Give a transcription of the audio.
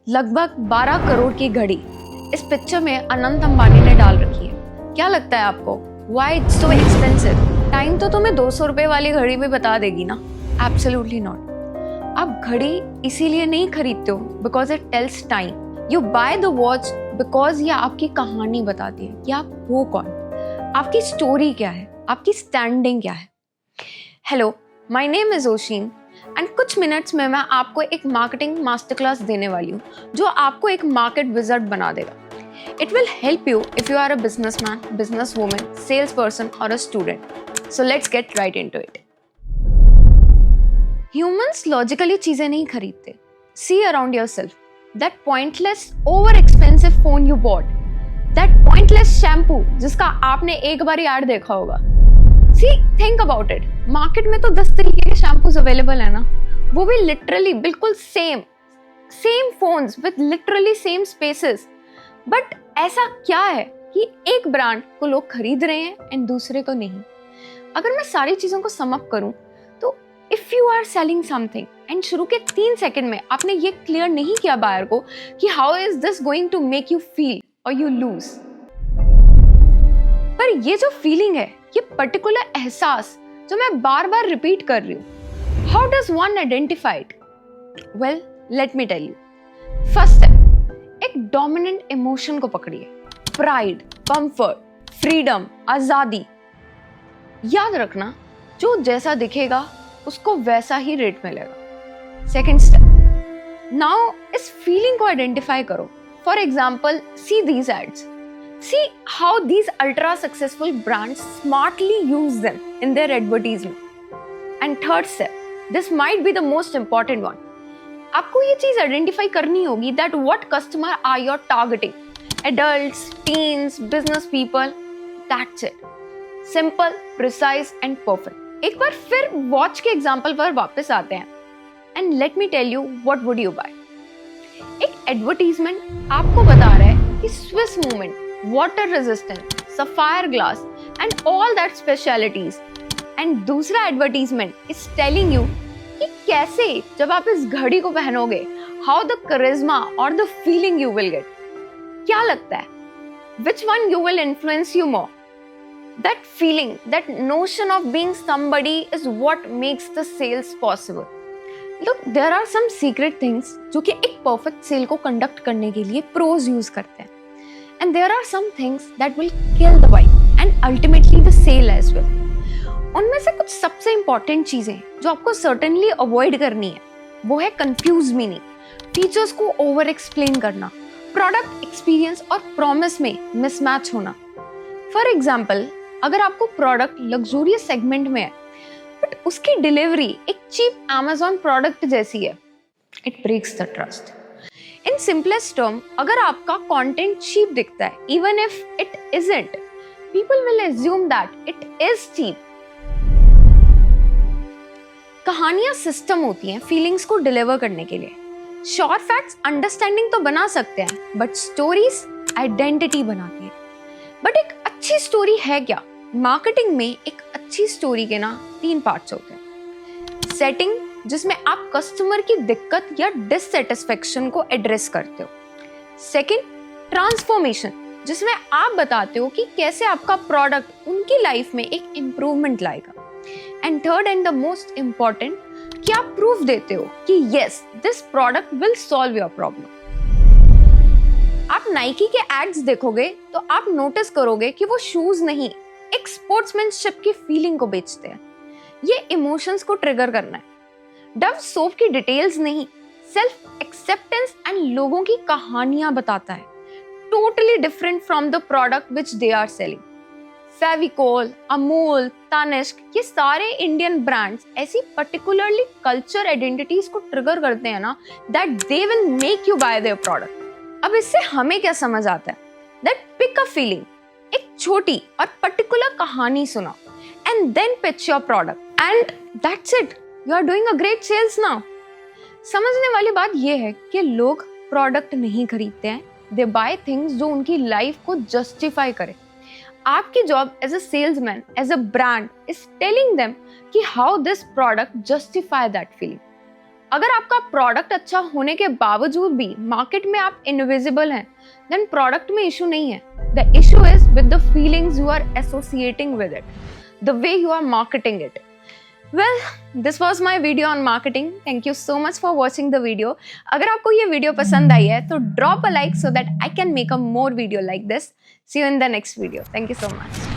लगभग 12 करोड़ की घड़ी इस पिक्चर में अनंत अंबानी ने डाल रखी है। क्या लगता है आपको? Why it's so expensive? Time तो तुम्हें 200 रुपए वाली घड़ी भी बता देगी ना? Absolutely not. आप घड़ी इसीलिए नहीं खरीदते हो because it tells time. You buy the watch because ये आपकी कहानी बताती है कि आप हो कौन, आपकी स्टोरी क्या है, आपकी स्टैंडिंग क्या है। Hello, my name is Oshin and कुछ मिनट्स में मैं आपको एक मार्केटिंग मास्टर क्लास देने वाली हूँ जो आपको एक मार्केट विज़र्ड बना देगा। It will help you if you are a businessman, businesswoman, salesperson or a student. So let's get right into it. Humans logically चीजें नहीं खरीदते। See around yourself. That pointless, over-expensive phone you bought. That pointless shampoo जिसका आपने एक बार add देखा होगा। See, think about it. Market में तो 10 तरीके के शैम्पूज अवेलेबल है ना, वो भी लिटरली बिल्कुल same phones with literally same spaces. But ऐसा क्या है कि एक ब्रांड को लोग खरीद रहे हैं एंड दूसरे को नहीं? अगर मैं सारी चीजों को सम अप करूं तो if you are selling something and शुरू के 3 सेकंड में आपने ये क्लियर नहीं किया बायर को कि how is this going to make you feel और यू लूज। पर ये जो फीलिंग है, ये पर्टिकुलर एहसास जो मैं बार बार रिपीट कर रही हूँ, how does one identify it? Well, let me tell you. First step, एक डोमिनेंट इमोशन को पकड़िए। प्राइड, कंफर्ट, फ्रीडम, आजादी। याद रखना, जो जैसा दिखेगा उसको वैसा ही रेट मिलेगा। सेकेंड स्टेप, नाउ इस फीलिंग को आइडेंटिफाई करो। For example, see these ads. See how these ultra successful brands smartly use them in their advertisement. And third step, this might be the most important one. आपको ये चीज identify करनी होगी that what customer are you targeting? Adults, teens, business people. That's it. Simple, precise and perfect. एक बार फिर watch के example पर वापस आते हैं। And let me tell you what would you buy? एक एडवर्टीजमेंट आपको बता रहा है कि Swiss movement, water resistant, sapphire glass and all that specialities. And दूसरा एडवर्टीजमेंट इज टेलिंग यू कि कैसे जब आप इस घड़ी को पहनोगे, हाउ द करिश्मा और the feeling you will get. क्या लगता है, which one you will influence you more? That feeling, that notion of being somebody is what makes the sales possible. Look, there are some secret things जो कि एक perfect cell को conduct करने के लिए प्रोज यूज करते हैं, and there are some things that will kill the vibe and ultimately the sale as well. उनमें से कुछ सबसे इंपॉर्टेंट चीजें जो आपको सर्टेनली अवॉइड करनी है, वो है कंफ्यूज मीनिंग, फीचर्स को ओवर एक्सप्लेन करना, प्रोडक्ट एक्सपीरियंस और प्रॉमिस में मिसमैच होना। फॉर एग्जाम्पल, अगर आपको प्रोडक्ट लग्जूरियस सेगमेंट में है बट उसकी डिलीवरी एक चीप Amazon प्रोडक्ट जैसी है, it breaks the trust. In simplest term, अगर आपका कंटेंट चीप दिखता है, even if it isn't, people will assume that it is cheap. कहानियां सिस्टम होती हैं फीलिंग्स को डिलीवर करने के लिए। शॉर्ट फैक्ट्स अंडरस्टैंडिंग तो बना सकते हैं, बट स्टोरीज आइडेंटिटी बनाती है। बट एक अच्छी स्टोरी है क्या? मार्केटिंग में एक अच्छी स्टोरी के ना 3 पार्ट्स होते हैं। सेटिंग, जिसमें आप कस्टमर की दिक्कत या डिससेटिस्फेक्शन को एड्रेस करते हो। सेकंड, ट्रांसफॉर्मेशन, जिसमें आप बताते हो कि कैसे आपका प्रोडक्ट उनकी लाइफ में एक इम्प्रूवमेंट लाएगा। And third and the most important, कि आप प्रूफ देते हो कि yes, this product will solve your problem. आप नाइकी के एड्स देखोगे तो आप नोटिस करोगे कि वो शूज नहीं, एक स्पोर्ट्समैनशिप की फीलिंग को बेचते हैं। ये इमोशंस को ट्रिगर करना है। डव सोप की डिटेल्स नहीं, सेल्फ एक्सेप्टेंस एंड लोगों की कहानियां बताता है, totally different from the product which they are selling. Fevicol, Amul, Tanishq, ये सारे इंडियन ब्रांड्स ऐसी पर्टिकुलरली कल्चर आइडेंटिटीज को ट्रिगर करते हैं ना, that they will make you buy their product. अब इससे हमें क्या समझ आता है? दैट पिक अ फीलिंग, एक छोटी और पर्टिकुलर कहानी सुनो and then pitch your product and that's it, you are doing a great sales now. समझने वाली बात यह है कि लोग प्रोडक्ट नहीं खरीदते हैं, दे बाय थिंग्स जो उनकी लाइफ को जस्टिफाई करे। आपकी job as a salesman, as a brand is telling them कि how this product justify that feeling. अगर आपका प्रोडक्ट अच्छा होने के बावजूद भी मार्केट में आप इनविजिबल हैं, देन प्रोडक्ट में इशू नहीं है. The issue is with the feelings you are associating with it, the way you are marketing it. Well, this was my video on marketing. Thank you so much for watching the video. अगर आपको ये video पसंद आई है तो drop a like so that I can make a more video like this. See you in the next video. Thank you so much.